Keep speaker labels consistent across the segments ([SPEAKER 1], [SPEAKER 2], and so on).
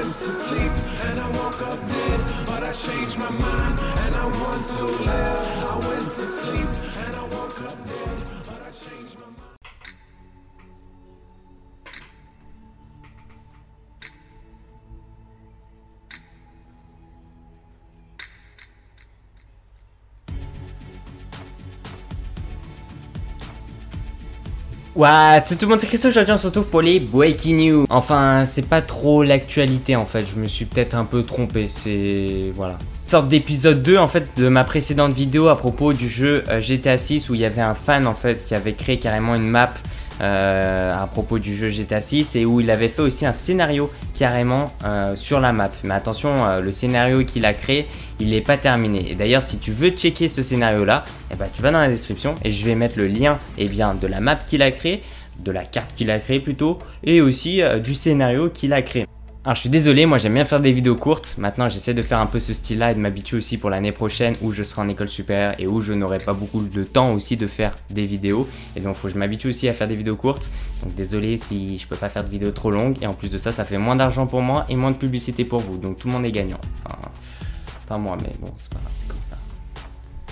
[SPEAKER 1] went to sleep and I woke up dead, but I changed my mind and I want to live. I went to sleep and I woke up dead, but I changed my mind.
[SPEAKER 2] What? Tout le monde, c'est Christophe, aujourd'hui on se retrouve pour les Breaking News. Enfin, c'est pas trop l'actualité en fait, je me suis peut-être un peu trompé, c'est... voilà. Une sorte d'épisode 2 en fait de ma précédente vidéo à propos du jeu GTA 6 où il y avait un fan en fait qui avait créé carrément une map à propos du jeu GTA 6 et où il avait fait aussi un scénario carrément sur la map. Mais attention, le scénario qu'il a créé, il n'est pas terminé. Et d'ailleurs, si tu veux checker ce scénario-là, eh ben, tu vas dans la description et je vais mettre le lien de la map qu'il a créé, de la carte qu'il a créée plutôt, et aussi du scénario qu'il a créé. Alors je suis désolé, moi j'aime bien faire des vidéos courtes, maintenant j'essaie de faire un peu ce style là et de m'habituer aussi pour l'année prochaine où je serai en école supérieure et où je n'aurai pas beaucoup de temps aussi de faire des vidéos. Et donc il faut que je m'habitue aussi à faire des vidéos courtes, donc désolé si je peux pas faire de vidéos trop longues et en plus de ça, ça fait moins d'argent pour moi et moins de publicité pour vous, donc tout le monde est gagnant. Enfin, pas moi mais bon c'est pas grave, c'est comme ça.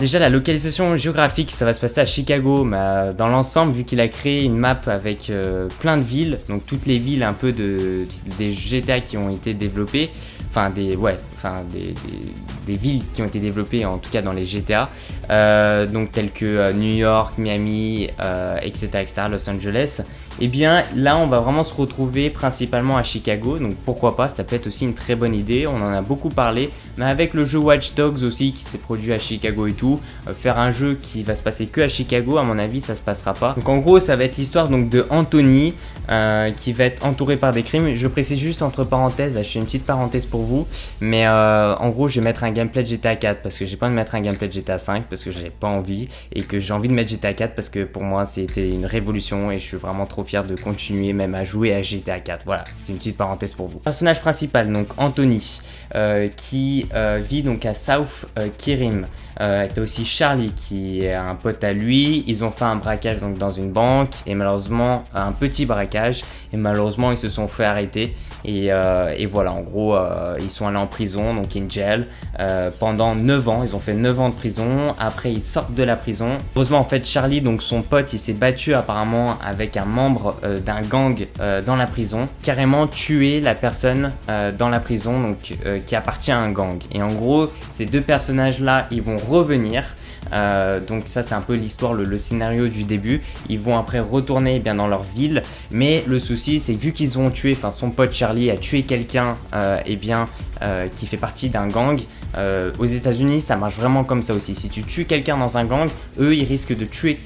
[SPEAKER 2] Déjà la localisation géographique, ça va se passer à Chicago, mais dans l'ensemble vu qu'il a créé une map avec plein de villes, donc toutes les villes un peu des GTA qui ont été développées, enfin des villes qui ont été développées en tout cas dans les GTA, donc telles que New York, Miami, etc., Los Angeles. Et bien là on va vraiment se retrouver principalement à Chicago, donc pourquoi pas, ça peut être aussi une très bonne idée, on en a beaucoup parlé, mais avec le jeu Watch Dogs aussi qui s'est produit à Chicago et tout, faire un jeu qui va se passer que à Chicago, à mon avis ça se passera pas. Donc en gros ça va être l'histoire donc de Anthony qui va être entouré par des crimes. Je précise juste entre parenthèses, là je fais une petite parenthèse pour vous, mais en gros je vais mettre un gameplay de GTA 4 parce que j'ai pas envie de mettre un gameplay de GTA 5 parce que j'ai pas envie, et que j'ai envie de mettre GTA 4 parce que pour moi c'était une révolution et je suis vraiment trop fier de continuer même à jouer à GTA 4. Voilà, c'était une petite parenthèse pour vous. Personnage principal donc Anthony qui vit donc à South Kirim. T'as aussi Charlie qui est un pote à lui, ils ont fait un braquage donc dans une banque et malheureusement un petit braquage et malheureusement ils se sont fait arrêter et voilà en gros ils sont allés en prison donc in jail pendant 9 ans, ils ont fait 9 ans de prison, après ils sortent de la prison. Heureusement en fait Charlie donc son pote il s'est battu apparemment avec un membre d'un gang dans la prison, carrément tué la personne dans la prison donc qui appartient à un gang, et en gros ces deux personnages là ils vont revenir. Donc ça c'est un peu l'histoire, le scénario du début. Ils vont après retourner bien dans leur ville, mais le souci c'est que vu qu'ils ont tué, enfin son pote Charlie a tué quelqu'un qui fait partie d'un gang. Aux États-Unis ça marche vraiment comme ça aussi, si tu tues quelqu'un dans un gang, eux ils risquent de tuer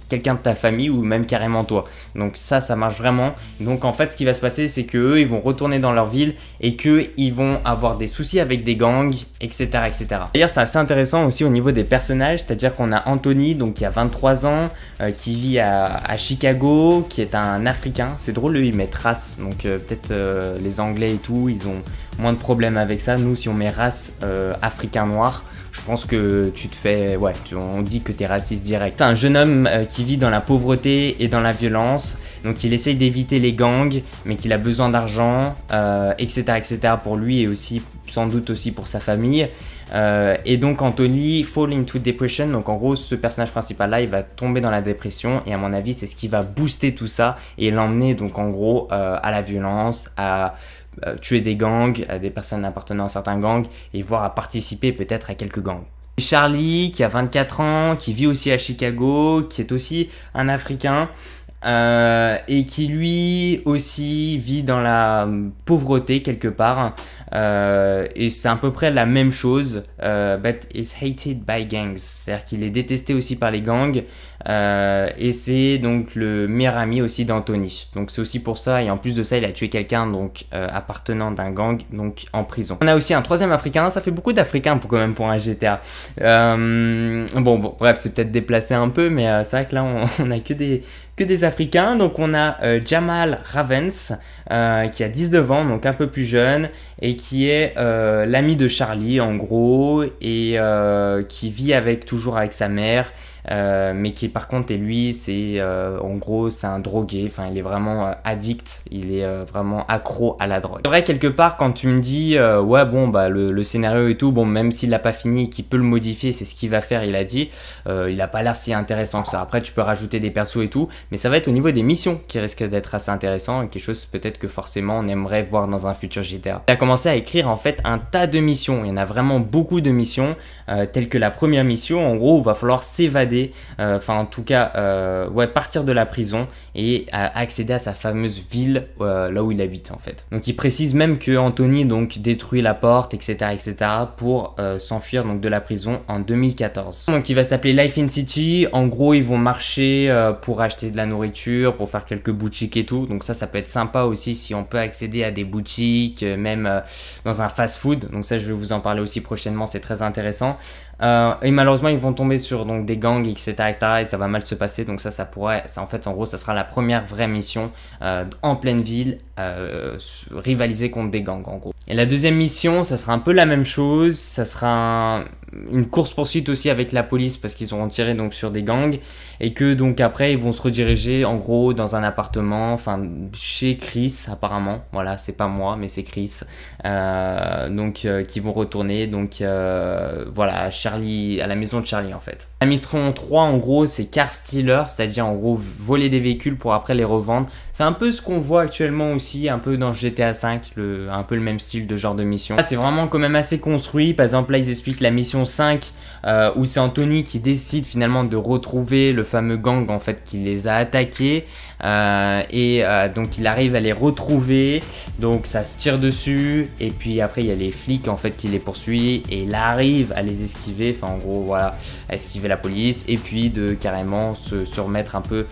[SPEAKER 2] quelqu'un de ta famille ou même carrément toi. Donc ça marche vraiment. Donc en fait ce qui va se passer c'est que eux ils vont retourner dans leur ville et que ils vont avoir des soucis avec des gangs, etc., etc. D'ailleurs c'est assez intéressant aussi au niveau des personnages, c'est-à-dire qu'on a Anthony donc qui a 23 ans, qui vit à Chicago, qui est un Africain. C'est drôle, eux ils mettent race, donc peut-être les Anglais et tout ils ont moins de problèmes avec ça. Nous si on met race africain noir, je pense que tu te fais... ouais, on dit que t'es raciste direct. C'est un jeune homme qui vit dans la pauvreté et dans la violence. Donc il essaye d'éviter les gangs, mais qu'il a besoin d'argent, etc., etc. pour lui et aussi, sans doute aussi pour sa famille. Et donc Anthony fall into depression. Donc en gros, ce personnage principal là, il va tomber dans la dépression. Et à mon avis, c'est ce qui va booster tout ça et l'emmener donc en gros à la violence, à... tuer des gangs, des personnes appartenant à certains gangs et voire à participer peut-être à quelques gangs. Charlie qui a 24 ans, qui vit aussi à Chicago, qui est aussi un Africain et qui lui aussi vit dans la pauvreté quelque part, et c'est à peu près la même chose, but is hated by gangs, c'est-à-dire qu'il est détesté aussi par les gangs, et c'est donc le meilleur ami aussi d'Anthony, donc c'est aussi pour ça, et en plus de ça il a tué quelqu'un donc appartenant d'un gang donc en prison. On a aussi un troisième Africain, ça fait beaucoup d'Africains pour, quand même pour un GTA. Bon bref, c'est peut-être déplacé un peu, mais c'est vrai que là on a que des Africains. Donc on a Jamal Ravens qui a 19 ans, donc un peu plus jeune, et qui est l'ami de Charlie en gros, et qui vit toujours avec sa mère. Mais qui par contre, et lui, c'est en gros, c'est un drogué, enfin il est vraiment addict, il est vraiment accro à la drogue. C'est vrai, quelque part, quand tu me dis ouais bon bah le scénario et tout, bon même s'il l'a pas fini, qu'il peut le modifier, c'est ce qu'il va faire, il a dit, il a pas l'air si intéressant que ça. Après tu peux rajouter des persos et tout, mais ça va être au niveau des missions qui risque d'être assez intéressant, et quelque chose peut-être que forcément on aimerait voir dans un futur GTA. Il a commencé à écrire en fait un tas de missions, il y en a vraiment beaucoup de missions, telles que la première mission, en gros, il va falloir s'évader, enfin en tout cas ouais, partir de la prison et accéder à sa fameuse ville là où il habite en fait. Donc il précise même que Anthony donc détruit la porte, etc., pour s'enfuir donc de la prison en 2014. Donc il va s'appeler Life in City. En gros ils vont marcher pour acheter de la nourriture, pour faire quelques boutiques et tout, donc ça peut être sympa aussi si on peut accéder à des boutiques, même dans un fast food, donc ça je vais vous en parler aussi prochainement, c'est très intéressant. Et malheureusement ils vont tomber sur donc des gangs, etc., et ça va mal se passer, donc ça pourrait, en fait en gros ça sera la première vraie mission en pleine ville, rivaliser contre des gangs en gros. Et la deuxième mission, ça sera un peu la même chose, ça sera une course poursuite aussi avec la police, parce qu'ils auront tiré donc sur des gangs, et que donc après ils vont se rediriger en gros dans un appartement, enfin chez Chris apparemment, voilà c'est pas moi mais c'est Chris, donc qui vont retourner donc voilà Charlie, à la maison de Charlie en fait. La mission 3 en gros c'est car stealer, c'est-à-dire en gros voler des véhicules pour après les revendre. C'est un peu ce qu'on voit actuellement aussi un peu dans GTA 5, un peu le même style de genre de mission. Là c'est vraiment quand même assez construit. Par exemple là ils expliquent la mission 5 où c'est Anthony qui décide finalement de retrouver le fameux gang en fait qui les a attaqués, donc il arrive à les retrouver, donc ça se tire dessus, et puis après il y a les flics en fait qui les poursuivent et il arrive à les esquiver, enfin en gros voilà, à esquiver la police, et puis de carrément se remettre un peu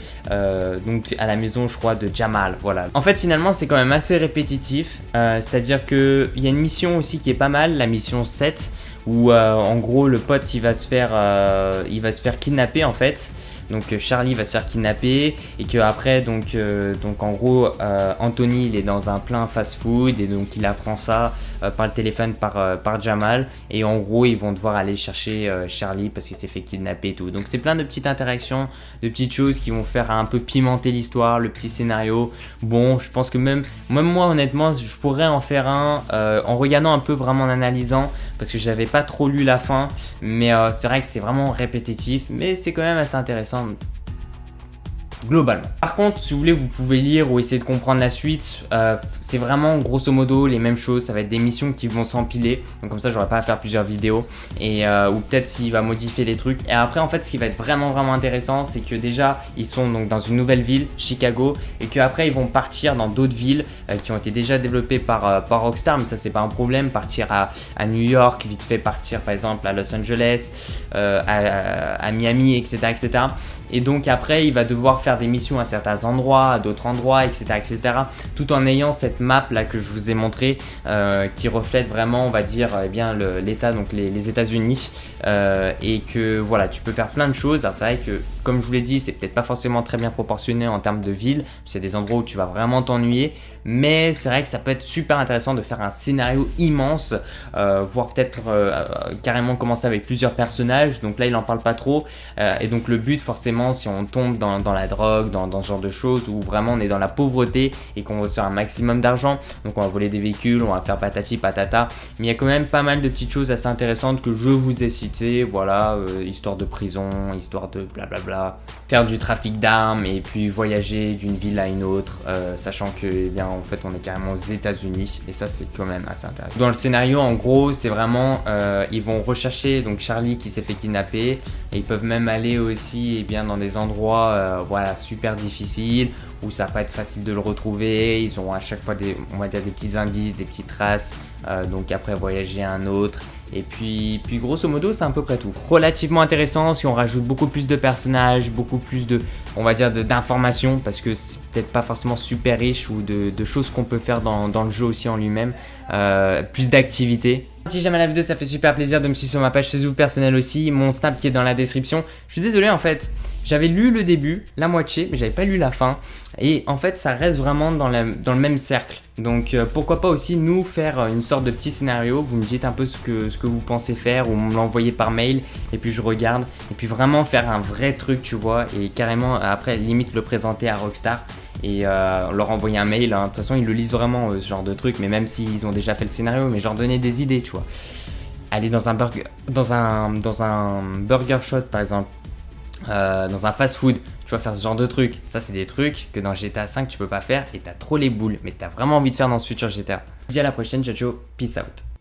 [SPEAKER 2] donc à la maison je crois de Jamal, voilà. En fait finalement c'est quand même assez répétitif, c'est à dire que il y a une mission aussi qui est pas mal, la mission 7, où en gros le pote il va se faire kidnapper en fait. Donc Charlie va se faire kidnapper, et que après donc en gros Anthony il est dans un plein fast food, et donc il apprend ça par le téléphone par Jamal, et en gros ils vont devoir aller chercher Charlie parce qu'il s'est fait kidnapper et tout. Donc c'est plein de petites interactions, de petites choses qui vont faire un peu pimenter l'histoire, le petit scénario. Bon, je pense que même moi honnêtement je pourrais en faire un en regardant un peu, vraiment en analysant, parce que j'avais pas trop lu la fin, mais c'est vrai que c'est vraiment répétitif, mais c'est quand même assez intéressant globalement. Par contre, si vous voulez, vous pouvez lire ou essayer de comprendre la suite. C'est vraiment grosso modo les mêmes choses. Ça va être des missions qui vont s'empiler. Donc comme ça, j'aurai pas à faire plusieurs vidéos. Et ou peut-être s'il va modifier les trucs. Et après, en fait, ce qui va être vraiment intéressant, c'est que déjà, ils sont donc dans une nouvelle ville, Chicago, et qu'après, ils vont partir dans d'autres villes qui ont été déjà développées par Rockstar. Mais ça, c'est pas un problème. Partir à New York, vite fait partir par exemple à Los Angeles, à Miami, etc. Et donc après, il va devoir faire des missions à certains endroits, à d'autres endroits, etc., tout en ayant cette map là que je vous ai montré, qui reflète vraiment, on va dire, eh bien l'état, donc les États-Unis, et que voilà, tu peux faire plein de choses. Alors c'est vrai que, comme je vous l'ai dit, c'est peut-être pas forcément très bien proportionné en termes de ville, c'est des endroits où tu vas vraiment t'ennuyer, mais c'est vrai que ça peut être super intéressant de faire un scénario immense, voire peut-être carrément commencer avec plusieurs personnages. Donc là, il en parle pas trop, et donc le but forcément, si on tombe dans la drogue, dans ce genre de choses où vraiment on est dans la pauvreté et qu'on veut se faire un maximum d'argent, donc on va voler des véhicules, on va faire patati patata, mais il y a quand même pas mal de petites choses assez intéressantes que je vous ai citées, voilà, histoire de prison, histoire de blablabla, faire du trafic d'armes, et puis voyager d'une ville à une autre, sachant que, eh bien, en fait on est carrément aux États-Unis, et ça c'est quand même assez intéressant. Dans le scénario, en gros, c'est vraiment ils vont rechercher donc Charlie qui s'est fait kidnapper, et ils peuvent même aller aussi, eh bien, dans des endroits voilà, super difficiles, où ça va pas être facile de le retrouver. Ils ont à chaque fois on va dire des petits indices, des petites traces, donc après voyager à un autre. Et puis grosso modo c'est à peu près tout. Relativement intéressant si on rajoute beaucoup plus de personnages, beaucoup plus on va dire d'informations, parce que c'est peut-être pas forcément super riche, ou de choses qu'on peut faire dans le jeu aussi en lui-même, plus d'activités. Si jamais la vidéo, ça fait super plaisir de me suivre sur ma page Facebook personnelle aussi, mon Snap qui est dans la description. Je suis désolé en fait, j'avais lu le début, la moitié, mais j'avais pas lu la fin. Et en fait, ça reste vraiment dans le même cercle. Donc pourquoi pas aussi nous faire une sorte de petit scénario. Vous me dites un peu ce que vous pensez faire ou me l'envoyer par mail. Et puis je regarde. Et puis vraiment faire un vrai truc, tu vois. Et carrément après, limite le présenter à Rockstar. Et leur envoyer un mail, hein. De toute façon ils le lisent vraiment ce genre de truc, mais même s'ils ont déjà fait le scénario, mais genre donner des idées, tu vois. Aller dans un burger shop par exemple, dans un fast food, tu vas faire ce genre de trucs. Ça c'est des trucs que dans GTA 5 tu peux pas faire et t'as trop les boules, mais t'as vraiment envie de faire dans ce futur GTA. Je vous dis à la prochaine, ciao ciao, peace out.